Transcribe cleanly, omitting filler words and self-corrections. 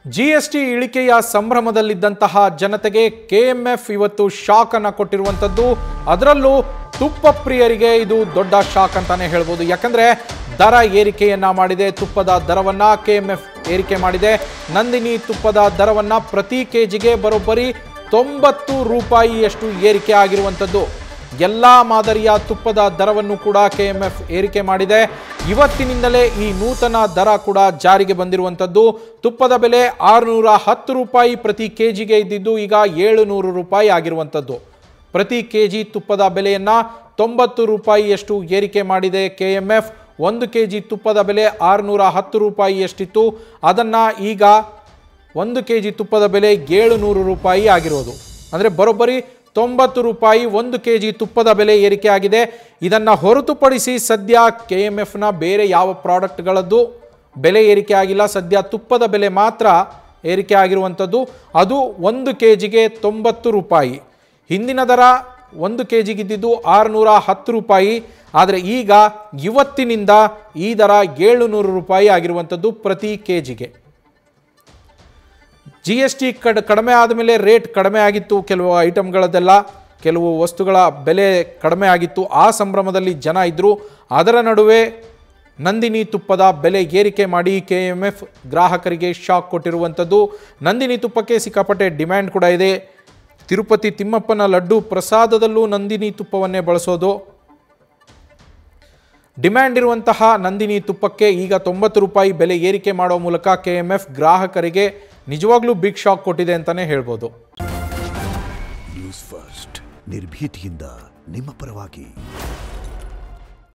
GST ಇಳಿಕೆಯ ಸಂಭ್ರಮದಲ್ಲಿದ್ದಂತಹ ಜನತೆಗೆ KMF ಇವತ್ತು shock ಅನ್ನು ಕೊಟ್ಟಿರುವಂತದ್ದು. ಅದರಲ್ಲೂ ತುಪ್ಪ ಪ್ರಿಯರಿಗೆ ಇದು ದೊಡ್ಡ ಶಾಕ್ ಅಂತಾನೆ ಹೇಳ್ಬೋದು. ಯಾಕಂದ್ರೆ ದರ ಏರಿಕೆಯನ್ನ ಮಾಡಿದೆ. ತುಪ್ಪದ ದರವನ್ನ ಕೆಎಂಎಫ್ ಏರಿಕೆ ಮಾಡಿದೆ. ನಂದಿನಿ ತುಪ್ಪದ ದರವನ್ನ ಪ್ರತಿ ಕೆಜಿಗೆ ಬರೋಬ್ಬರಿ 90 ರೂಪಾಯಿಯಷ್ಟು ಏರಿಕೆ ಆಗಿರುವಂತದ್ದು. ಎಲ್ಲ ಮಾದರಿಯ ತುಪ್ಪದ ದರವನ್ನು ಕೂಡ ಕೆಎಂಎಫ್ ಏರಿಕೆ ಮಾಡಿದೆ. ಇವತ್ತಿನಿಂದಲೇ ಈ ನೂತನ ದರ ಕೂಡ ಜಾರಿಗೆ ಬಂದಿರುವಂತದ್ದು. ತುಪ್ಪದ ಬೆಲೆ 610 ರೂಪಾಯಿ ಪ್ರತಿ ಕೆಜಿಗೆ ಇದ್ದಿದ್ದು ಈಗ 700 ರೂಪಾಯಿ ಆಗಿರುವಂತದ್ದು. ಪ್ರತಿ ಕೆಜಿ ತುಪ್ಪದ ಬೆಲೆಯನ್ನ 90 ರೂಪಾಯಿಯಷ್ಟು ಏರಿಕೆ ಮಾಡಿದೆ ಕೆಎಂಎಫ್. 1 ಕೆಜಿ ತುಪ್ಪದ ಬೆಲೆ 610 ರೂಪಾಯಿಯಷ್ಟಿತ್ತು. ಅದನ್ನ ಈಗ 1 ಕೆಜಿ ತುಪ್ಪದ ಬೆಲೆ 700 ರೂಪಾಯಿ ಆಗಿರೋದು. ಅಂದರೆ ಬರೋಬ್ಬರಿ 90 ರೂಪಾಯಿ 1 ಕೆಜಿ ತುಪ್ಪದ ಬೆಲೆ ಏರಿಕೆ ಆಗಿದೆ. ಇದನ್ನು ಹೊರತುಪಡಿಸಿ ಸದ್ಯ ಕೆಎಂಎಫ್ನ ಬೇರೆ ಯಾವ ಪ್ರಾಡಕ್ಟ್ಗಳದ್ದು ಬೆಲೆ ಏರಿಕೆ ಆಗಿಲ್ಲ. ಸದ್ಯ ತುಪ್ಪದ ಬೆಲೆ ಮಾತ್ರ ಏರಿಕೆ ಆಗಿರುವಂಥದ್ದು. ಅದು 1 ಕೆಜಿಗೆ 90 ರೂಪಾಯಿ. ಹಿಂದಿನ ದರ 1 ಕೆಜಿಗಿದ್ದಿದ್ದು 610 ರೂಪಾಯಿ. ಆದರೆ ಈಗ ಇವತ್ತಿನಿಂದ ಈ ದರ 700 ರೂಪಾಯಿ ಆಗಿರುವಂಥದ್ದು ಪ್ರತಿ ಕೆಜಿಗೆ. ಜಿಎಸ್ಟಿ ಕಡಿಮೆ ಆದಮೇಲೆ ರೇಟ್ ಕಡಿಮೆ ಆಗಿತ್ತು. ಕೆಲವು ಐಟಮ್ಗಳದ್ದೆಲ್ಲ ಕೆಲವು ವಸ್ತುಗಳ ಬೆಲೆ ಕಡಿಮೆ ಆಗಿತ್ತು. ಆ ಸಂಭ್ರಮದಲ್ಲಿ ಜನ ಇದ್ದರು. ಅದರ ನಡುವೆ ನಂದಿನಿ ತುಪ್ಪದ ಬೆಲೆ ಏರಿಕೆ ಮಾಡಿ ಕೆಎಂಎಫ್ ಗ್ರಾಹಕರಿಗೆ ಶಾಕ್ ಕೊಟ್ಟಿರುವಂಥದ್ದು. ನಂದಿನಿ ತುಪ್ಪಕ್ಕೆ ಸಿಕ್ಕಾಪಟ್ಟೆ ಡಿಮ್ಯಾಂಡ್ ಕೂಡ ಇದೆ. ತಿರುಪತಿ ತಿಮ್ಮಪ್ಪನ ಲಡ್ಡು ಪ್ರಸಾದದಲ್ಲೂ ನಂದಿನಿ ತುಪ್ಪವನ್ನೇ ಬಳಸೋದು. ಡಿಮ್ಯಾಂಡ್ ಇರುವಂತಹ ನಂದಿನಿ ತುಪ್ಪಕ್ಕೆ ಈಗ 90 ರೂಪಾಯಿ ಬೆಲೆ ಏರಿಕೆ ಮಾಡೋ ಮೂಲಕ ಕೆಎಂಎಫ್ ಗ್ರಾಹಕರಿಗೆ ನಿಜವಾಗ್ಲೂ ಬಿಗ್ ಶಾಕ್ ಕೊಟ್ಟಿದೆ ಅಂತಾನೆ ಹೇಳ್ಬೋದು. ನ್ಯೂಸ್ ಫಸ್ಟ್ ನಿರ್ಭೀತಿಯಿಂದ ನಿಮ್ಮ ಪರವಾಗಿ.